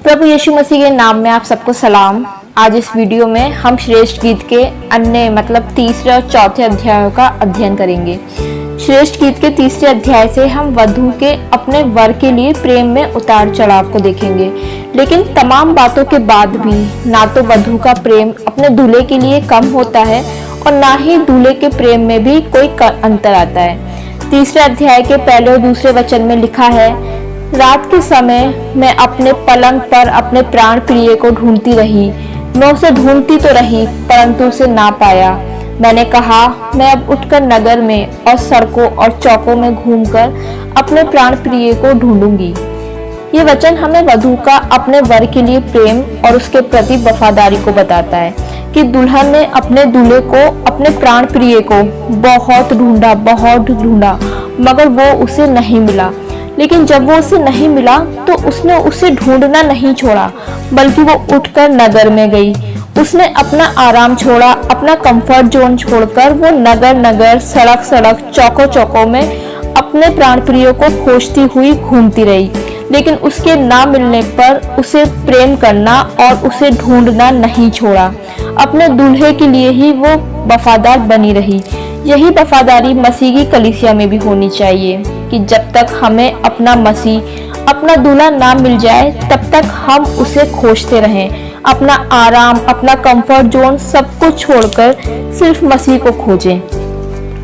प्रभु यीशु मसीह के नाम में आप सबको सलाम। आज इस वीडियो में हम श्रेष्ठ गीत के अन्य मतलब तीसरे और चौथे अध्यायों का अध्ययन करेंगे। श्रेष्ठ गीत के तीसरे अध्याय से हम वधू के अपने वर के लिए प्रेम में उतार चढ़ाव को देखेंगे, लेकिन तमाम बातों के बाद भी ना तो वधू का प्रेम अपने दूल्हे के लिए कम होता है और ना ही दूल्हे के प्रेम में भी कोई अंतर आता है। तीसरे अध्याय के पहले और दूसरे वचन में लिखा है, रात के समय मैं अपने पलंग पर अपने प्राण प्रिय को ढूंढती रही। मैं उसे ढूंढती तो रही परंतु उसे ना पाया। मैंने कहा, मैं अब उठकर नगर में और सड़कों और चौकों में घूमकर अपने प्राण प्रिय को ढूंढूंगी। ये वचन हमें वधू का अपने वर के लिए प्रेम और उसके प्रति वफादारी को बताता है कि दुल्हन ने अपने दूल्हे को, अपने प्राण प्रिय को बहुत ढूंढा मगर वो उसे नहीं मिला। लेकिन जब वो उसे नहीं मिला तो उसने उसे ढूंढना नहीं छोड़ा, बल्कि वो उठकर नगर में गई। उसने अपना आराम छोड़ा, अपना कंफर्ट जोन छोड़कर वो नगर सड़क चौकों में अपने प्राण प्रिय को खोजती हुई घूमती रही। लेकिन उसके ना मिलने पर उसे प्रेम करना और उसे ढूंढना नहीं छोड़ा। अपने दूल्हे के लिए ही वो वफादार बनी रही। यही वफादारी मसीह की कलीसिया में भी होनी चाहिए कि जब तक हमें अपना मसीह, अपना दूल्हा ना मिल जाए तब तक हम उसे खोजते रहें। अपना आराम, अपना कंफर्ट जोन सब कुछ छोड़कर सिर्फ मसीह को खोजें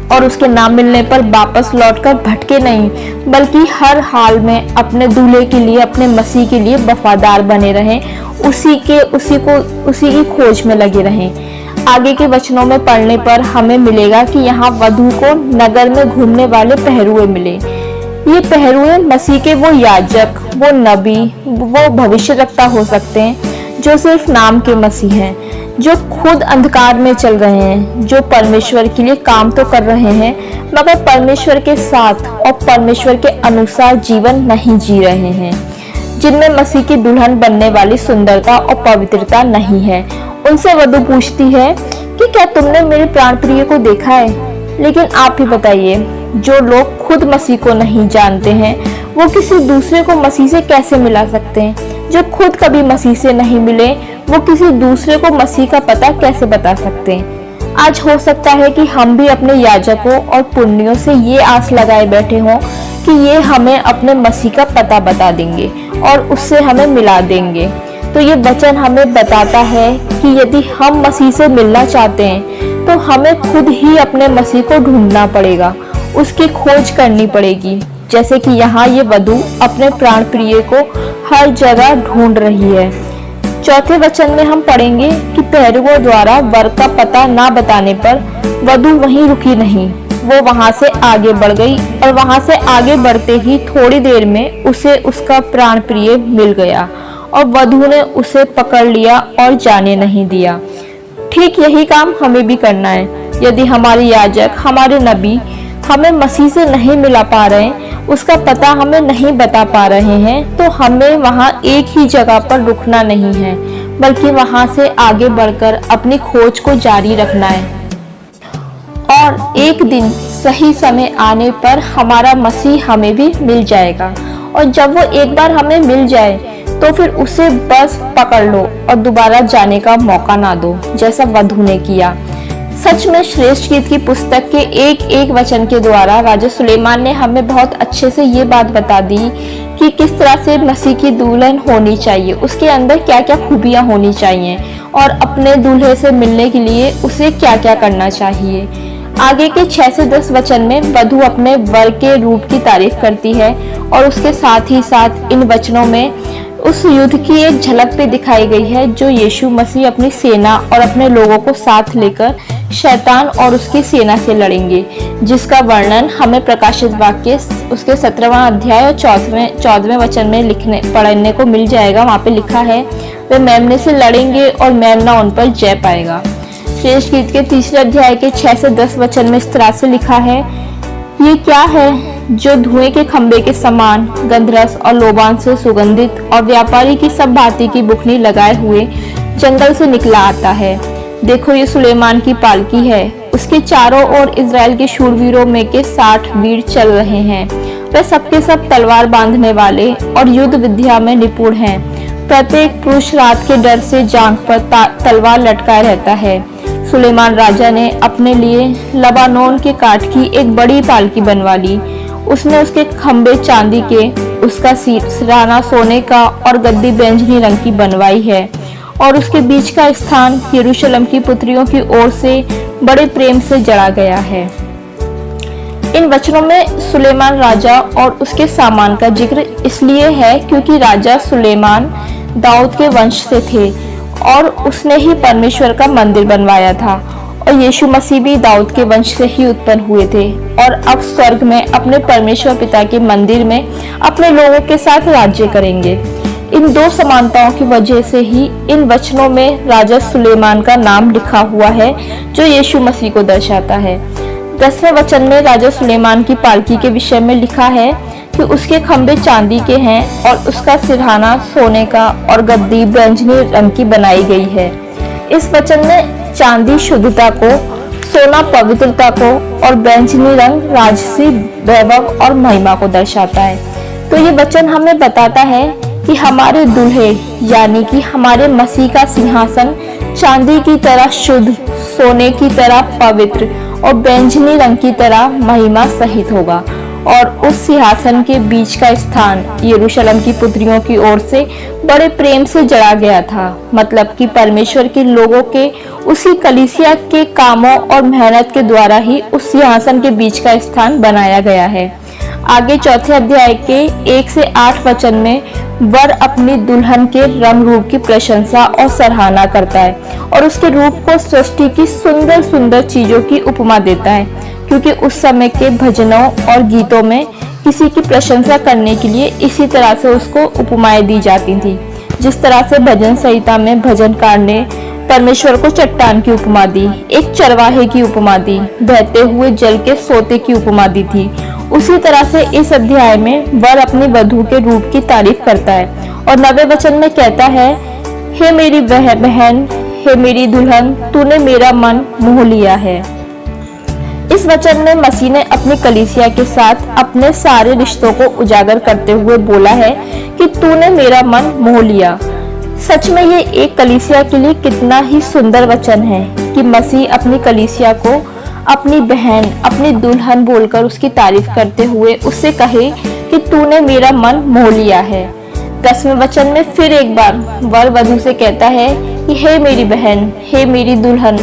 और उसके ना मिलने पर वापस लौटकर भटके नहीं, बल्कि हर हाल में अपने दूल्हे के लिए, अपने मसीह के लिए वफादार बने रहें। उसी की खोज में लगे रहें। आगे के वचनों में पढ़ने पर हमें मिलेगा कि यहाँ वधू को नगर में घूमने वाले पहरुए मिले। ये पहरुए मसीह के वो याजक, वो नबी, वो भविष्यवक्ता हो सकते हैं जो सिर्फ नाम के मसीह हैं, जो खुद अंधकार में चल रहे हैं, जो परमेश्वर के लिए काम तो कर रहे हैं मगर परमेश्वर के साथ और परमेश्वर के अनुसार जीवन नहीं जी रहे हैं, जिनमें मसीह की दुल्हन बनने वाली सुंदरता और पवित्रता नहीं है। उनसे वधू पूछती है कि क्या तुमने मेरे प्राण प्रिय को देखा है? लेकिन आप ही बताइए, जो लोग खुद मसीह को नहीं जानते हैं वो किसी दूसरे को मसीह से कैसे मिला सकते हैं? जो खुद कभी मसीह से नहीं मिले वो किसी दूसरे को मसीह का पता कैसे बता सकते हैं? आज हो सकता है कि हम भी अपने याजकों और पुण्यों से ये आस लगाए बैठे हों कि ये हमें अपने मसीह का पता बता देंगे और उससे हमें मिला देंगे। तो ये वचन हमें बताता है कि यदि हम मसीह से मिलना चाहते हैं तो हमें खुद ही अपने मसीह को ढूंढना पड़ेगा, उसकी खोज करनी पड़ेगी। जैसे कि यहाँ ये वधू अपने प्राण प्रिय को हर जगह ढूंढ रही है। चौथे वचन में हम पढ़ेंगे कि पहरुओं द्वारा वर का पता ना बताने पर वधू वहीं रुकी नहीं, वो वहां से आगे बढ़ गई और वहां से आगे बढ़ते ही थोड़ी देर में उसे उसका प्राण प्रिय मिल गया और वधू ने उसे पकड़ लिया और जाने नहीं दिया। ठीक यही काम हमें भी करना है। यदि हमारे याजक, हमारे नबी हमें मसीह से नहीं मिला पा रहे, उसका पता हमें नहीं बता पा रहे हैं, तो हमें वहां एक ही जगह पर रुकना नहीं है, बल्कि वहां से आगे बढ़कर अपनी खोज को जारी रखना है। और एक दिन सही समय आने पर हमारा मसीह हमें भी मिल जाएगा। और जब वो एक बार हमें मिल जाए तो फिर उसे बस पकड़ लो और दोबारा जाने का मौका ना दो, जैसा वधू ने किया। सच में श्रेष्ठ गीत की पुस्तक के एक वचन के द्वारा राजा सुलेमान ने हमें बहुत अच्छे से ये बात बता दी कि किस तरह से मसीह की दुल्हन होनी चाहिए, उसके अंदर क्या क्या खूबियां होनी चाहिए और अपने दूल्हे से मिलने के लिए उसे क्या क्या करना चाहिए। आगे के 6 से 10 वचन में वधू अपने वर के रूप की तारीफ करती है और उसके साथ ही साथ इन वचनों में उस युद्ध की एक झलक भी दिखाई गई है जो यीशु मसीह अपनी सेना और अपने लोगों को साथ लेकर शैतान और उसकी सेना से लड़ेंगे, जिसका वर्णन हमें प्रकाशित वाक्य उसके 17वां अध्याय और 14वें वचन में पढ़ने को मिल जाएगा। वहाँ पे लिखा है, वे मेमने से लड़ेंगे और मेमना उन पर जय पाएगा। श्रेष्ठ गीत के तीसरे अध्याय के 6 से 10 वचन में इस तरह से लिखा है, ये क्या है जो धुएं के खंबे के समान गंधरस और लोबान से सुगंधित और व्यापारी की सब भांति की बुखनी लगाए हुए जंगल से निकला आता है? देखो, ये सुलेमान की पालकी है, उसके चारों ओर इजराइल के शूरवीरों में के 60 वीर चल रहे हैं। वे सबके सब तलवार बांधने वाले और युद्ध विद्या में निपुण हैं। प्रत्येक पुरुष रात के डर से जांघ पर तलवार लटकाए रहता है। सुलेमान राजा ने अपने लिए लबानोन के काठ की एक बड़ी पालकी बनवा ली। उसने उसके खंभे चांदी के, उसका सिरहाना सोने का और गद्दी बैंगनी रंग की बनवाई है और उसके बीच का स्थान यरूशलेम की पुत्रियों की ओर से बड़े प्रेम से जड़ा गया है। इन वचनों में सुलेमान राजा और उसके सामान का जिक्र इसलिए है क्योंकि राजा सुलेमान दाऊद के वंश से थे और उसने ही परमेश्वर का मंदिर बनवाया था और यीशु मसीह भी दाऊद के वंश से ही उत्पन्न हुए थे और अब स्वर्ग में अपने परमेश्वर पिता के मंदिर में अपने लोगों के साथ राज्य करेंगे। इन दो समानताओं की वजह से ही इन वचनों में राजा सुलेमान का नाम लिखा हुआ है जो यीशु मसीह को दर्शाता है। 10वें वचन में राजा सुलेमान की पालकी के विषय में लिखा है कि उसके खंभे चांदी के हैं और उसका सिरहाना सोने का और गद्दी बैंगनी रंग की बनाई गई है। इस वचन में चांदी शुद्धता को, सोना पवित्रता को और बैंगनी रंग राजसी वैभव और महिमा को दर्शाता है। तो ये वचन हमें बताता है कि हमारे दूल्हे यानी कि हमारे मसीह का सिंहासन चांदी की तरह शुद्ध, सोने की तरह पवित्र और बैंगनी रंग की तरह महिमा सहित होगा और उस सिंहासन के बीच का स्थान यरूशलेम की पुत्रियों की ओर से बड़े प्रेम से जड़ा गया था। मतलब कि परमेश्वर के लोगों के उसी कलीसिया के कामों और मेहनत के द्वारा ही उस सिंहासन के बीच का स्थान बनाया गया है। आगे 4थे अध्याय के 1 से 8 वचन में वर अपनी दुल्हन के रंग रूप की प्रशंसा और सराहना करता है और उसके रूप को सृष्टि की सुंदर सुंदर चीजों की उपमा देता है, क्योंकि उस समय के भजनों और गीतों में किसी की प्रशंसा करने के लिए इसी तरह से उसको उपमाएं दी जाती थी। जिस तरह से भजन संहिता में भजनकार ने परमेश्वर को चट्टान की उपमा दी, एक चरवाहे की उपमा दी, बहते हुए जल के सोते की उपमा दी थी, उसी तरह से इस अध्याय में वर अपनी वधू के रूप की तारीफ करता है और 9वें वचन में कहता है, हे मेरी बहन, हे मेरी दुल्हन, तूने मेरा मन मोह लिया है। इस वचन में मसीह ने अपनी कलीसिया के साथ अपने सारे रिश्तों को उजागर करते हुए बोला है कि तूने मेरा मन मोह लिया। सच में ये एक कलीसिया के लिए कितना ही सुंदर वचन है कि मसीह अपनी कलीसिया को अपनी बहन, अपनी दुल्हन बोलकर उसकी तारीफ करते हुए उससे कहे कि तूने मेरा मन मोह लिया है। 10वें वचन में फिर एक बार वर वधू से कहता है कि हे मेरी बहन, हे मेरी दुल्हन,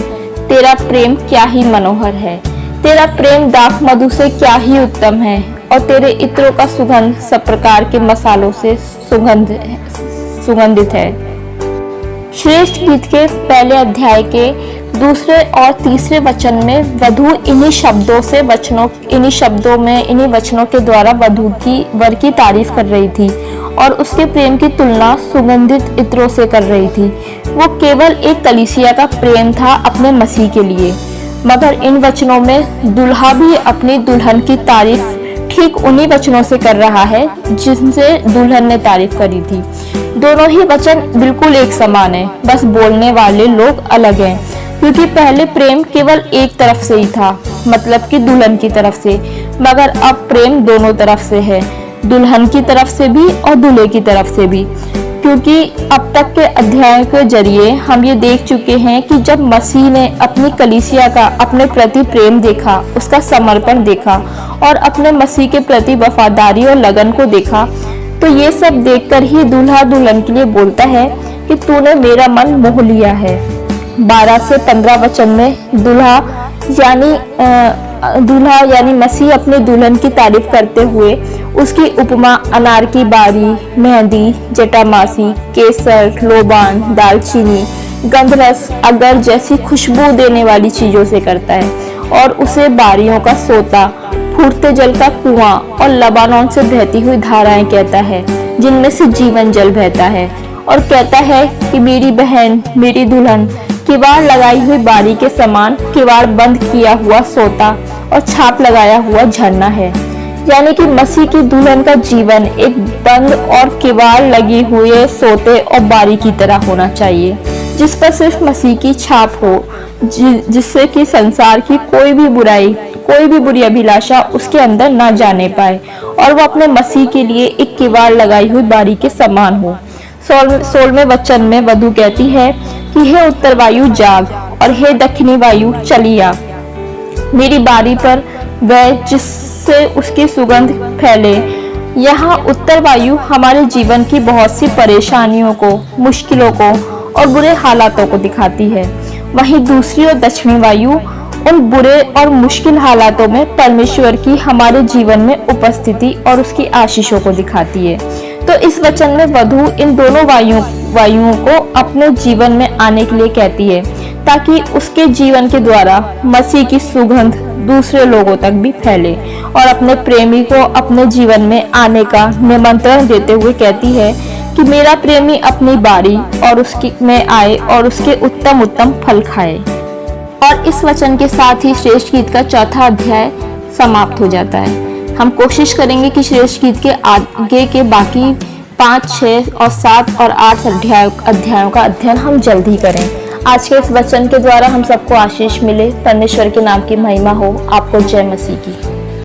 तेरा प्रेम क्या ही मनोहर है, तेरा प्रेम दाख मधु से क्या ही उत्तम है और तेरे इत्रों का सुगंध सब प्रकार के मसालों से सुगंधित है। श्रेष्ठ गीत के पहले अध्याय के 2 और 3 वचन में वधू इन्हीं वचनों के द्वारा वर की तारीफ कर रही थी और उसके प्रेम की तुलना सुगंधित इत्रों से कर रही थी। वो केवल एक कलीसिया का प्रेम था अपने मसीह के लिए, मगर इन वचनों में दुल्हा भी अपनी दुल्हन की तारीफ ठीक उन्हीं वचनों से कर रहा है जिनसे दुल्हन ने तारीफ करी थी। दोनों ही वचन बिल्कुल एक समान है, बस बोलने वाले लोग अलग हैं, क्योंकि पहले प्रेम केवल एक तरफ से ही था, मतलब कि दुल्हन की तरफ से, मगर अब प्रेम दोनों तरफ से है, दुल्हन की तरफ से भी और दूल्हे की तरफ से भी। क्योंकि अब तक के अध्यायों के जरिए हम ये देख चुके हैं कि जब मसीह ने अपनी कलीसिया का अपने प्रति प्रेम देखा, उसका समर्पण देखा और अपने मसीह के प्रति वफादारी और लगन को देखा, तो ये सब देखकर ही दूल्हा दुल्हन के लिए बोलता है कि तूने मेरा मन मोह लिया है। 12 से 15 वचन में दूल्हा यानी मसीह अपने दुल्हन की तारीफ करते हुए उसकी उपमा अनार की बारी, मेहंदी, जटामासी, केसर, लोबान, दालचीनी, गंधरस, अगर जैसी खुशबू देने वाली चीजों से करता है और उसे बारियों का सोता, फूटते जल का कुआं और लबानोन से बहती हुई धाराएं कहता है, जिनमें से जीवन जल बहता है, और कहता है कि मेरी बहन, मेरी दुल्हन, किवाड़ लगाई हुई बारी के समान किवाड़ बंद किया हुआ सोता और छाप लगाया हुआ झरना है। यानी कि मसीह की दुल्हन का जीवन एक बंद और किवाड़ लगी हुए सोते और बारी की तरह होना चाहिए, जिस पर सिर्फ मसीह की छाप हो, जिससे कि संसार की कोई भी बुरी अभिलाषा उसके अंदर ना जाने पाए और वो अपने मसीह के लिए एक किवाड़ लगाई हुई बारी के समान हो। 16वें वचन में वधु कहती है कि हे उत्तर वायु जाग और हे दक्षिणी वायु चली आ। मेरी बारी पर वह जिससे उसकी सुगंध फैले। यहाँ उत्तर वायु हमारे जीवन की बहुत सी परेशानियों को, मुश्किलों को और बुरे हालातों को दिखाती है। वहीं दूसरी और दक्षिणी वायु उन बुरे और मुश्किल हालातों में परमेश्वर की हमारे जीवन में उपस्थिति और उसकी आशीषों को दिखाती है। तो इस वचन में वधु इन दोनों वायुओं को अपने जीवन में आने के लिए कहती है, ताकि उसके जीवन के द्वारा मसीह की सुगंध दूसरे लोगों तक भी फैले, और अपने प्रेमी को अपने जीवन में आने का निमंत्रण देते हुए कहती है कि मेरा प्रेमी अपनी बारी और उसकी में आए और उसके उत्तम उत्तम फल खाए। और इस वचन के साथ ही श्रेष्ठ गीत का चौथा अध्याय समाप्त हो जाता है। हम कोशिश करेंगे कि श्रेष्ठ गीत के आगे के बाकी 5, 6 और 7 और 8 अध्यायों का अध्ययन हम जल्द ही करें। आज के इस वचन के द्वारा हम सबको आशीष मिले। परमेश्वर के नाम की महिमा हो। आपको जय मसीह की।